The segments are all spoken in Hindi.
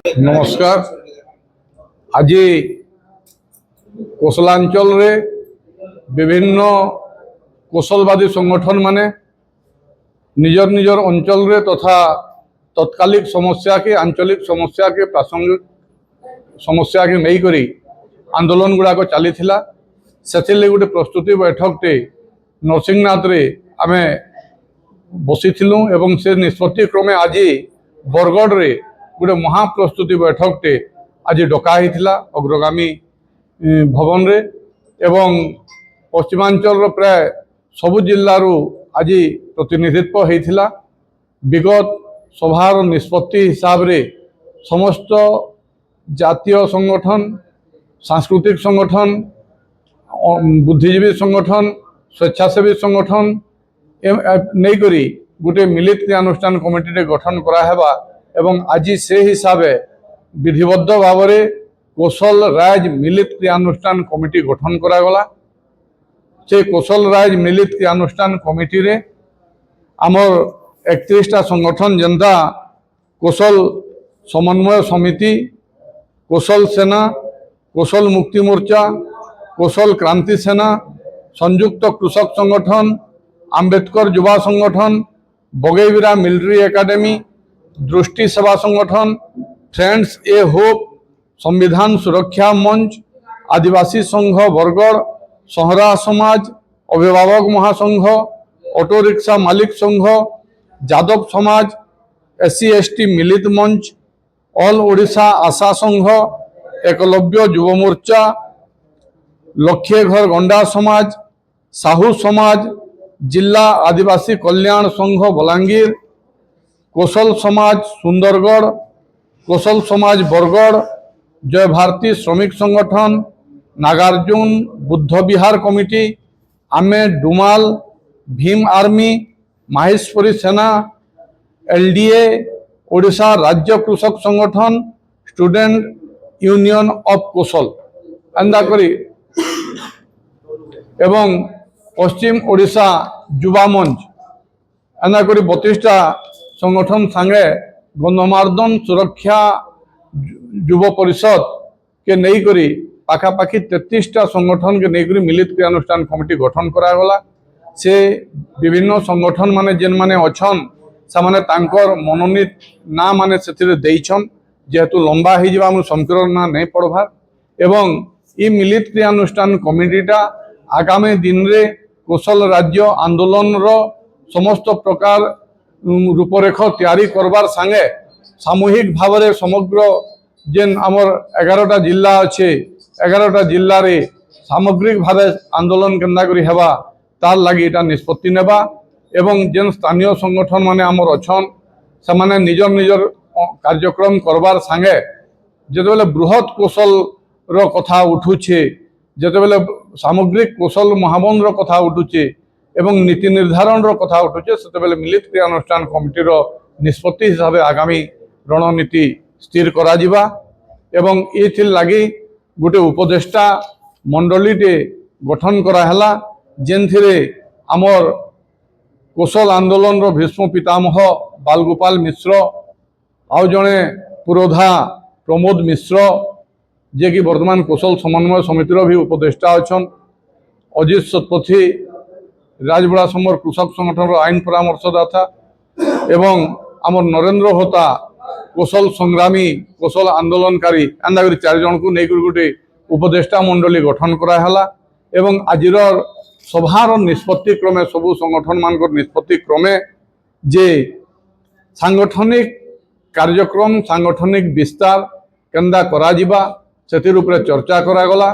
नमस्कार। आज कोसलांचल रे विभिन्न कौशलवादी संगठन माने निजर निजर अंचल रे तथा तत्कालिक समस्या के आंचलिक समस्या के प्रासंगिक समस्या के नहीं करी आंदोलन गुड़ाक चली से गोटे प्रस्तुति बैठकटे नरसिंहनाथ रे आमे बसीलु एवं से निष्पत्ति क्रमे आज बरगढ़ रे गोटे महाप्रस्तुति बैठकटे आज डकाही अग्रगामी भवन रे एवं पश्चिमांचल प्राय सबु जिल्लारू आज प्रतिनिधित्व होता। विगत सभार निष्पत्ति हिसाब रे समस्त जातीय संगठन, सांस्कृतिक संगठन, बुद्धिजीवी संगठन, स्वेच्छासेवी संगठन नहीं करी गोटे मिलित क्रियानुष्ठान कमिटी गठन कराहेबा एवं आज से हिसाब विधिबद्ध भाव में कौशल राज मिलित क्रियानुष्ठान कमिटी गठन करागला। से कौशल राज मिलित क्रियानुष्ठान कमिटी रे आमर 31टा संगठन जनता कौशल समन्वय समिति, कौशल सेना, कौशल मुक्ति मोर्चा, कौशल क्रांति सेना, संयुक्त कृषक संगठन, आंबेडकर युवा संगठन, बगेबिरा मिलिट्री एकेडमी, दृष्टि सेवा संगठन, फ्रेंड्स ए होप, संविधान सुरक्षा मंच, आदिवासी संघ बरगढ़, सहरा समाज, अभिभावक महासंघ, ऑटो रिक्शा मालिक संघ, जादव समाज, SC ST मिलित मंच, ऑल ओडिशा आशा संघ, एकलव्य युव मोर्चा, लक्ष्य घर गंडा समाज, साहू समाज, जिला आदिवासी कल्याण संघ बलांगीर, कौशल समाज सुंदरगढ़, कौशल समाज बरगढ़, जय भारती श्रमिक संगठन, नागार्जुन बुद्ध विहार कमिटी, आमे डुमाल, भीम आर्मी, माहेश्वरी सेना, LDA ओडिशा राज्य कृषक संगठन, स्टूडेंट यूनियन ऑफ कौशल एंदा करी एवं पश्चिम ओडिशा युवा मंच एंदा करी 32टा संगठन संगे गणमार्दन सुरक्षा युव परिषद के नहीं करी पाखापाखि 33टा संगठन के नहीं करी मिलित क्रियानुष्ठान कमिटी गठन करागला। से विभिन्न संगठन माने जेन माने अछन से माने तांकर मनोनीत ना माने से देइछन जेहेतु लंबा हो जावा संकीर्ण ना नहीं पढ़वार एवं ई मिलित क्रियानुष्ठान कमिटीटा आगामी दिन रे कौशल राज्य आंदोलन रो समस्त प्रकार रूपरेख तैयारी करबार संगे सामूहिक भाव में समग्र जेन आमर 11टा जिला अच्छे 11टा जिले रे सामग्रिक भाव आंदोलन केन्दा करी हेबा तार लगी इटा निष्पत्ति नेबा एवं जेन स्थानीय संगठन माने आमर अछन से माने निजर निजर कार्यक्रम करबार संगे जेतेबेले बृहत कौशल रो कथा उठुछे, जेतेबेले सामग्रिक कौशल महावन रो कथा उठुछे एवं नीति निर्धारण रो कथा उठुचे सेतेबेले मिलित क्रियानुष्ठान कमिटीर निष्पत्ति हिसाब से आगामी रणनीति स्थिर करा जिबा एवं एथिर लगी गोटे उपदेष्टा मंडलीटे गठन कराला जेनथिरे आमर कौशल आंदोलन रो भीष्म पितामह बालगोपाल मिश्र आउ जड़े पुरोधा प्रमोद मिश्र जे कि वर्तमान कौशल समन्वय समितिर भी उपदेष्टा अच्छन, अजित शतपथी राजबड़ा समर कृषक संगठन आईन परामर्शदाता एवं आमर नरेंद्र होता कौशल संग्रामी कौशल आंदोलनकारी एंदा 4 जन को नहीं गोटे उपदेष्टा मंडली गठन कराला एवं आजिर सभार निष्पत्ति क्रमे सबू संगठन मान निष्पत्ति क्रमे जे सांगठनिक कार्यक्रम सांगठनिक विस्तार केंदा करा जिबा सेतिर उपरे चर्चा करागला।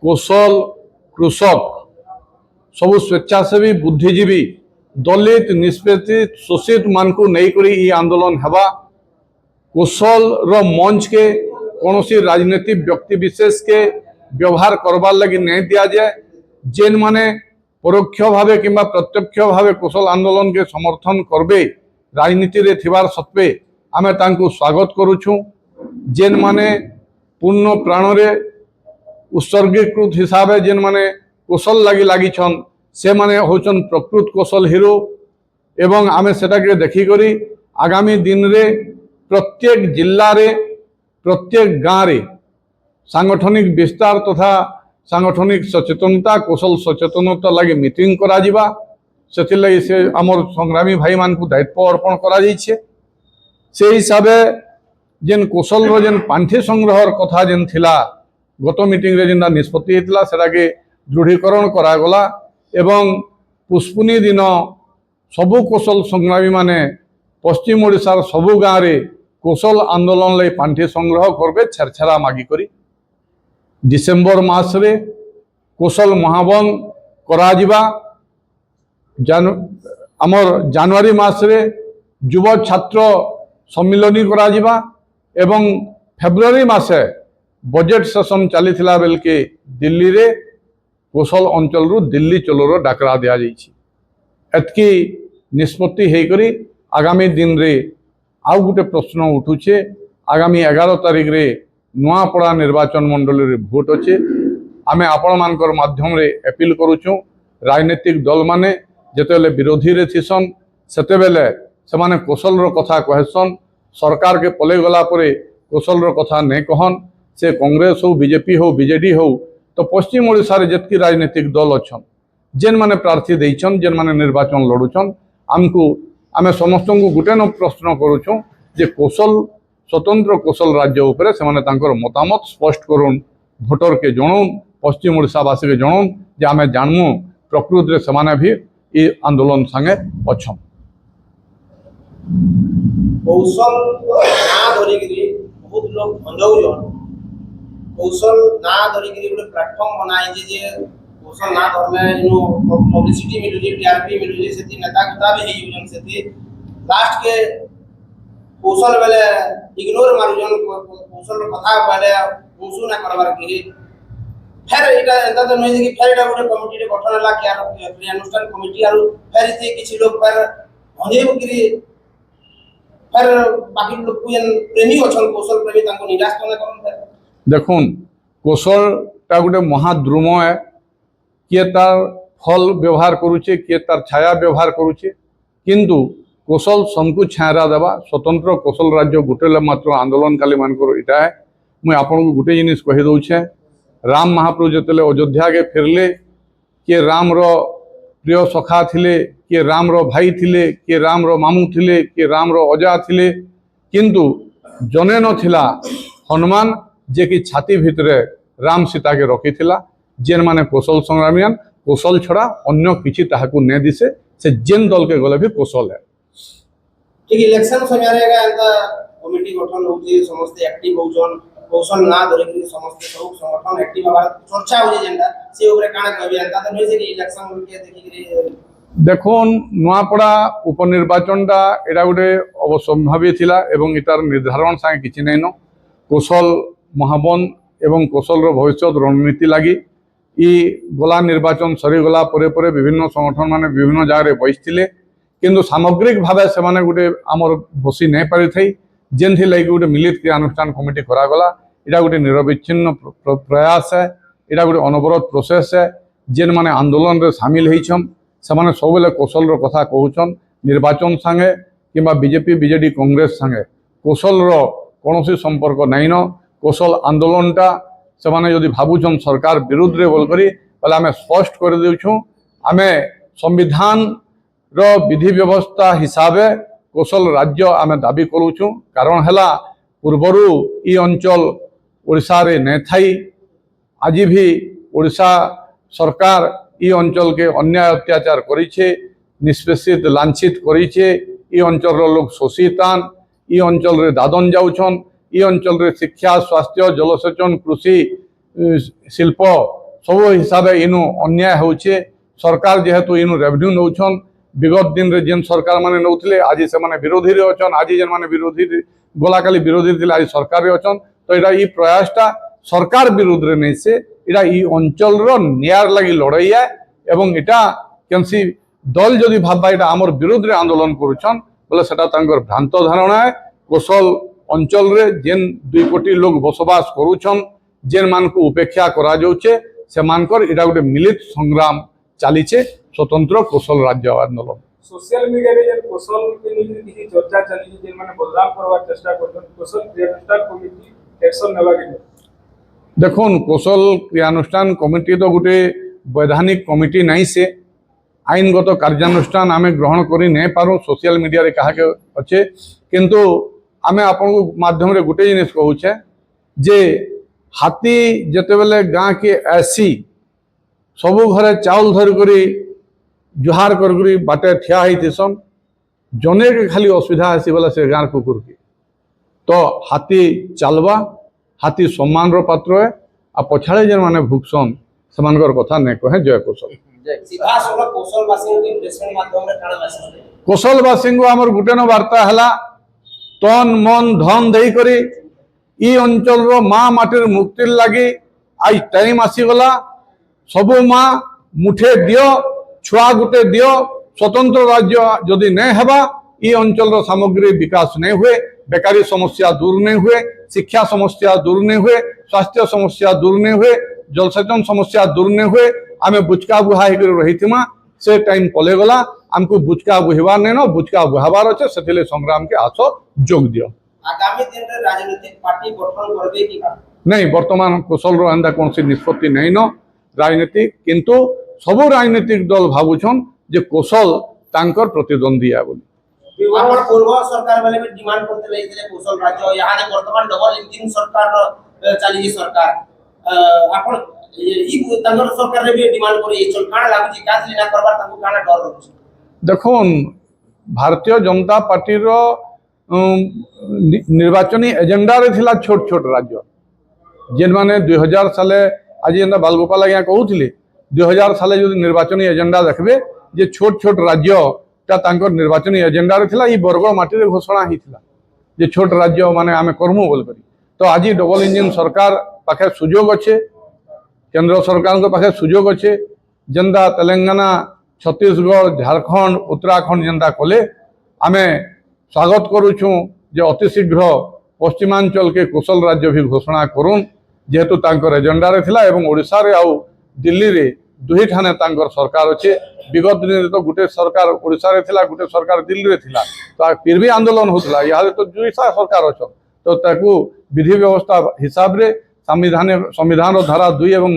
कौशल कृषक सबु स्वेच्छासेवी बुद्धिजीवी दलित निष्पेषित शोषित मान को नहीं करी आंदोलन हेबा कौशल रो मंच के कौन सी राजनीतिक व्यक्ति विशेष के व्यवहार करबार लगी नहीं दिया जाए। जेन माने परोक्ष भावे कि प्रत्यक्ष भावे कौशल आंदोलन के समर्थन करबे राजनीति रे थिबार सत्वे आमे तांको स्वागत करुछु। जेन माने पूर्ण प्राण रे उत्सर्गीकृत हिसाब जेन माने कौशल लगी से माने होचन प्रकृत कौशल हिरो एवं आमे सेटा के देखी करी आगामी दिन रे प्रत्येक जिल्ला रे प्रत्येक गाँव रे सांगठनिक विस्तार तथा सांगठनिक सचेतनता कौशल सचेतनता लगे मीटिंग करा जिबा से लगे से आमर संग्रामी भाई मान को दायित्व अर्पण करा जाइछे। से हिसाब जेन कौशल रो जेन पांठि संग्रहर कथा जेन थिला गत मीटिंग रे जेनटा निष्पत्ति हेतला सेटाके दृढ़ीकरण करा गला एवं पुष्पुनी दिन सबु कौशल संग्रामी माने पश्चिम ओडिशार सबु गाँव रे कौशल आंदोलन लई पांठि संग्रह करबे छेरछेरा मागी करी डिसेम्बर मास रे कौशल महावन करा जिबा आमर जनवरी मास रे युव छात्र सम्मिलनी करा जिबा एवं फेब्रुआरी मासे बजेट सेशन चली बेल के दिल्ली रे कौशल अंचल रु दिल्ली चलोर डाकरा दिया जाइछि। एतकी निष्पत्ति हेई करी आगामी दिन रे आउ गोटे प्रश्न उठुछे। आगामी 11 तारिख रे नुआपड़ा निर्वाचन मंडल रे भोट अच्छे। आमे आपण मानकर माध्यम रे अपील करूछु राजनीतिक दल माने जेतेले विरोधी रे थिसन सेतेबेले सेमाने कौशल रो कथा कहसन सरकार के पले गला परे कौशल रो कथा नहीं कहन से कांग्रेस हो बीजेपी हो बीजेडी हो तो पश्चिम ओडिशा रे जेतकी राजनीतिक दल अच्छन जेन माने प्रार्थी देइछन जेन माने निर्वाचन लड़ुछन आमको आमे समस्त को गुटे न प्रश्न करूछु जे कौशल स्वतंत्र कौशल राज्य उपरे से माने तांकर मतामत स्पष्ट करूँ भोटर के जणाऊँ पश्चिम ओडिशावासी के जणाऊँ जे आमे जानमु प्रकृत रे समाने भी ये आंदोलन संगे अच्छन। कौशल ना धरिकी बहुत लोग भंजाउछन कौशल ना धरिकी गोटे प्लेटफॉर्म बनाई जे कौशल ना धरले इनो पब्लिसिटी मिलुजी टीआरपी मिलुजी सेति नेता कथा भी हेइ जन सेति लास्ट के कौशल बेले इग्नोर मारुजन कौशल कथा बेले उसु ना करबार की फिर एटा एता तो नहीं कि फिर एटा गोटे कमिटी रे गठन हला क्या क्रियानुष्ठान कमिटी आरो फिर इते किछि लोग पर भंजेब की फिर बाकी लोग प्रेमी अच्छन कौशल प्रेमी तांको निराश करना करन। देखुन कौशल टा गोटे महाद्रुम है किए तार फल व्यवहार करुचे किए तार छाया व्यवहार करुचे किंतु कौशल सबको छाया देवा स्वतंत्र कौशल राज्य गोटे मात्र आंदोलनकाली मानकर इटा है। मुझे आपन को गोटे जिनिस कही दउछे राम महाप्रभु जेतेले अयोध्या के फिरले किए राम रो प्रिय सखा थिले किए राम रो भाई थिले किए राम रो मामू थिले किए राम रो अजा थिले किंतु जने न थिला हनुमान जे कि छाती भितरे राम सीता के रखी थिला जेन माने कौशल संग्रामियान कौशल छड़ा अन्य किछि ताहाकु ने दिसे से जेन दल के गले भी कौशल है। ठीक इलेक्शन समय रहेगा एंता कमिटी गठन होउची समस्त एक्टिव होउछन कौशल ना धरिकी समस्त सब संगठन एक्टिव हबार चर्चा होजे जेंटा से ऊपर काना कहबी एंता तो नहीं से कि इलेक्शन के देखि देखुन नुआपड़ा उपनिर्वाचनटा एटा गोटे अवसंभावी थिला एवं इतार निर्धारण सागे किछि नै न कौशल महावन एवं कौशल भविष्य रणनीति लगी गला निर्वाचन सरीगला परे विभिन्न संगठन माने विभिन्न जगह बसते किंतु सामग्रिक भाव से माने गोटे आमर बसी नहीं पारि थी जेन थी लगी गोटे मिलित क्रियानुष्ठान कमिटी करागला इटा गोटे निरविच्छिन्न प्रयास है इटा गोटे अनवरत प्रोसेस है जेन माने आंदोलन रे शामिल होइछन से माने सबले कौशल रो कथा कहउछन निर्वाचन संगे किंबा बीजेपी बीजेडी कांग्रेस संगे कौशल रो कोनोसी संपर्क नहीं न कौशल आंदोलनटा से माने यदि भावुछन सरकार विरुद्ध रे बोल करी पहले आमे स्पष्ट कर देउछु आमे संविधान रो विधि व्यवस्था हिसाबे कौशल राज्य आमे दाबी करूछु कारण हला पूर्वरु ई अंचल ओडिशा रे नै थाई आज भी ओडिशा सरकार ई अंचल के अन्याय अत्याचार करिछे निष्पेषित लांछित करिछे ई अंचल रो लोग शोषितान ई अंचल रे दादन जाउछन ई अंचल रे शिक्षा स्वास्थ्य जलसेचन कृषि शिल्प सब हिसाब से इनु अन्याय होचे सरकार जेहेतु इनु रेवेन्यू नौछन विगत दिन रे जेन सरकार माने नौथिले आज से माने विरोधी रे अछन आज जेन माने विरोधी गोला काली विरोधी थिले आज सरकार रे अछन तो एटा ई प्रयासटा सरकार विरुद्ध रे नै से एटा ई अंचल रो न्याय लागि लड़ाई है एवं एटा केनसी दल जदि भाबा एटा हमर विरुद्ध रे आंदोलन करूछन बोले सेटा तांकर भ्रांत धारणा है कौशल अंचल रे जेन 2 कोटी लोग बसवास करूछन जेन मान को उपेक्षा करा जाउछे से मानकर एटा गोटे मिलित संग्राम चलीचे स्वतंत्र कौशल राज्य आंदोलन सोशल मीडिया रे जेन कौशल के लिए किसी चर्चा चली जेन माने बदलाव करवा चेष्टा करछन कौशल क्रियानुष्ठान कमिटी एक्शन नेबा के দেখুন কৌশল ক্রিয়ানুষ্ঠান কমিটি তো গোটে বৈধানিক কমিটি নাই সে আইনগত কার্যানুষ্ঠান আমি গ্রহণ করে নেই পারু সোশিয়াল মিডিয়ারে কাহাকে অছে কিন্তু আমি আপনার মাধ্যমে গোটে জিনিস কହୁছে যে হাতি যেতবেলে গাঁ কে আসি সবু ঘরে চাউল ধরি করে জুহার করি বাটে ঠিয়া হইতেছন জনেকে খালি অসুবিধা আসি বলে সে গাঁর কুকুরকে তো হাতি চালবা হাতি সম্মানর পাত্র হେ আর পছাড়ে যে মানে ভুগসন সেমানকর কথা নে কহে জয় কৌশল सीधा सोलह कौशलवासी की प्रेसमेंट माध्यम रे काना मैसेज दे কৌশলবাসী আমার গোটে বার্তা হেলা তন মন ধন দেই করি ই অঞ্চলর মা মাটির মুক্তির লাগি আজ টাইম আসিগলা সবু মা মুঠে দিও ছুয়া গুটে দিও স্বতন্ত্র রাজ্য যদি নেই হেবা ই অঞ্চলর সামগ্রী বিকাশ নেই হুয়ে বেকারি সমস্যা দূর নেই হুয়ে শিক্ষা সমস্যা দূর নেই হুয়ে স্বাস্থ্য সমস্যা দূর নেই হুয়ে জলসেচন সমস্যা দূর নেই হুয়ে আমি বুচকা বুহা হয়ে রহিথিমা সে টাইম পলে গলা আমকু বুচকা বুহবার নেন বুচকা বুহাবার আছে সেথিলে সংগ্রাম के आस যোগ দিও आगामी दिन रे राजनीतिक पार्टी गठन करबे की का नहीं बर्तमान कौशल एंता कौन निष्पत्ति नहीं न राजनीतिक किंतु सबू राजनीतिक दल भावुछन जे कौशल तांकर प्रतिद्वंदी है बोली आपण पूर्व सरकार वाले भी डिमांड करते लेइले कौशल राज्य यहाँ ने वर्तमान डबल इंजिन सरकार चली सरकार आपण ई तंगर सरकार रे भी डिमांड करी चल काना लागुची काज लिना करबा तांको काना डर रहउची দেখুন भारतीय जनता पार्टी रो निर्वाचनी एजेंडा रे थिला छोट छोट राज्य जेन माने 2000 साले आज एंदा बालगोपाल आज्ञा कहउथिले 2000 साले जो निर्वाचनी एजेंडा देखबे जे छोट छोट राज्य ता तांकर निर्वाचनी एजेंडा रे थिला ई बरगड़ माटी रे घोषणा हिथिला जे छोट राज्य माने आमे करमु बोल करी तो आज डबल इंजिन सरकार पाखे सुजोग अच्छे केंद्र सरकार के पाखे सुजोग अच्छे जेंदा तेलंगाना छत्तीसगढ़ झारखंड उत्तराखंड जेंदा कले आमे स्वागत करुछू जे अति शीघ्र पश्चिमांचल के कौशल राज्य भी घोषणा करूँ जेहेतु तांकर एजेंडा रे थिला एवं ओडिशा रे आउ दिल्ली रे दुही ठाने तांकर सरकार अच्छे विगत दिन तो गुटे सरकार ओडिशा रे थिला गुटे सरकार दिल्ली रे थिला तो फिर भी आंदोलन होतला यहाँ तो दुईटा सरकार अच्छन तो ताकू विधि व्यवस्था हिसाब रे संविधान धारा 2 एवं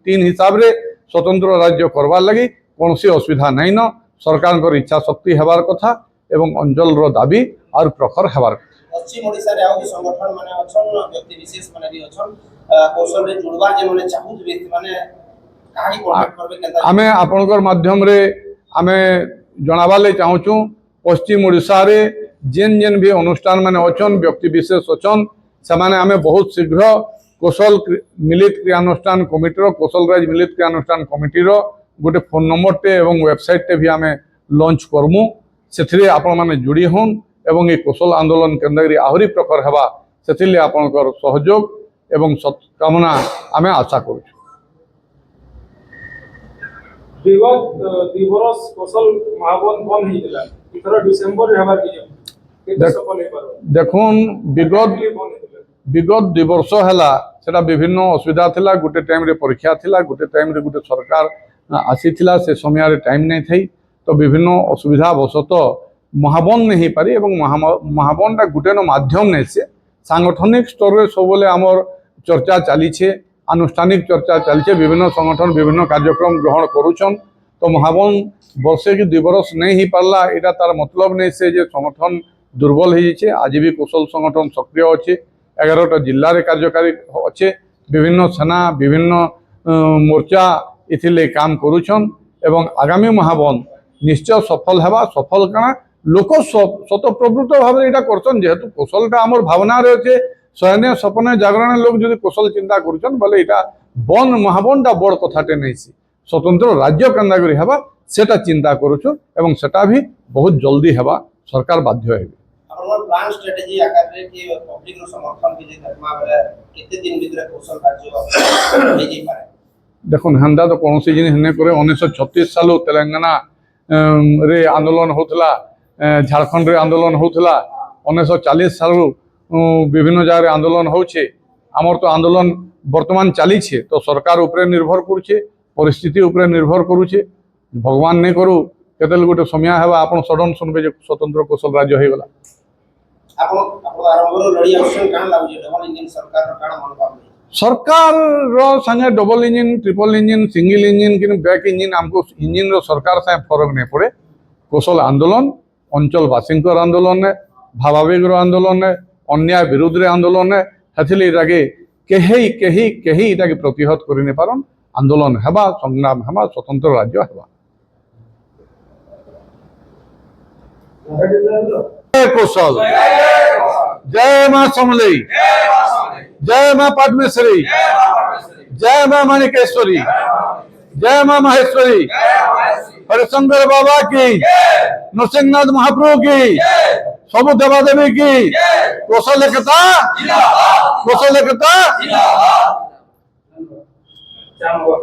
3 हिसाब रे स्वतंत्र राज्य करवार लगी कौन असुविधा नहीं न सरकार इच्छा शक्ति हेबार कथा एवं अंचल दाबी और प्रखर हेबार पश्चिम ओडिशा रे आउ भी संगठन माने अछन व्यक्ति विशेष माने भी अछन कौशल रे जुड़बार जे माने चाहू व्यक्ति माने काही कांटेक्ट करबे केनता आमे आपनकर माध्यम रे आमे जणाबाले चाहूचू पश्चिम ओडिशा रे जेन जेन भी अनुष्ठान माने अछन व्यक्ति विशेष अछन समाने आमे बहुत शीघ्र कौशल मिलित क्रियानुष्ठान कमिटी कौशल राज मिलित क्रियानुष्ठान कमिटी गोटे फोन नंबर टे एवं वेबसाइट टे भी आमे लॉन्च करमु से आपण माने जुड़ी होन एवं ये कौशल आंदोलन केंद्र आहरी प्रखर हेबा से आपणकर सहयोग एवं सत्कामना आमे आशा करूँ विगत 2 बरस कौशल महावन बन हिला इथर डिसेंबर रे हमार की केते सफल हे पारो देखुन विगत 2 वर्ष हैला सेटा विभिन्न असुविधा थिला गुटे टाइम रे परीक्षा थिला गुटे टाइम रे गुटे सरकार आसी थिला से समय रे टाइम नहीं थई तो विभिन्न असुविधा वशत महावन नहीं पारी एवं महावन टा गुटे न माध्यम नहीं से सांगठनिक स्तर रे सबले हमर चर्चा चली छे आनुष्ठानिक चर्चा चली छे विभिन्न संगठन विभिन्न कार्यक्रम ग्रहण करूछन तो महावन वर्षे की 2 बरस नहीं ही पारला एटा तार मतलब नहीं से जे संगठन दुर्बल हो जाइए आज भी कौशल संगठन सक्रिय अच्छे 11टा जिल्ला रे कार्यकारी अच्छे विभिन्न सेना विभिन्न मोर्चा इथिले काम करूछन एवं आगामी महावन निश्चय सफल हेबा सफल कना लोक स्वतःप्रवृत्त भाव में यहाँ करछन जेहेतु कौशलटा आमर भावना रे अच्छे सैन्य सपने जागरण लोग जो कौशल चिंता करुछन बोले यहाँ बन महावनटा बड़ कथाटे नहीं सी स्वतंत्र राज्य केन्दा करी हेबा सेटा चिंता करुछु एवं सेटा भी बहुत जल्दी हेबा सरकार बाध्य हेबे आपन प्लान स्ट्रेटजी आकार रे कि पब्लिक रो समर्थन के जे धर्मा बेले केते दिन भीतर कौशल राज्य हो जे पारे देखुन हेन्दा तो कौन सी जिनिस नहीं करे 1936 साल तेलंगाना रे आंदोलन होतला झारखंड रे आंदोलन होतला 1940 साल विभिन्न जगह आंदोलन होछे आमर तो आंदोलन वर्तमान चली छे तो सरकार उपरे निर्भर करुछे परिस्थिति उपरे निर्भर करुछे भगवान नहीं करू केतेल गोटे समय हेबा आपण सडन सुनबे जे स्वतंत्र कौशल राज्य हो गला ଆପଣ ଆପଣ ଆରମ୍ଭରୁ ଲଢ଼ି ଆସୁଛନ୍ତି କାଣା ଲାଗୁଛି ଡବଲ ଇଞ୍ଜିନ ସରକାରର କାଣା ମନୋଭାବ सरकार संगे double engine triple engine single engine कि बैक इंजिन आमको इंजिन सरकार संगे फरक नहीं पड़े कौशल आंदोलन अंचलवासी आंदोलन है भावावेगर आंदोलन है अन्याय विरुद्ध आंदोलन है हेथिले इटाके केही केही केही इटाके प्रतिहत करि नै पारन आंदोलन हेबा संग्राम हेबा स्वतंत्र राज्य हेबा जय कौशल जय मां समलई जय मां पद्मेश्वरी जय मां माणिकेश्वरी जय मां माहेश्वरी हरिशंकर बाबा की नृसिंहनाथ महाप्रभु की सब देवादेवी की कौशल एकता कौशल एकता चांगो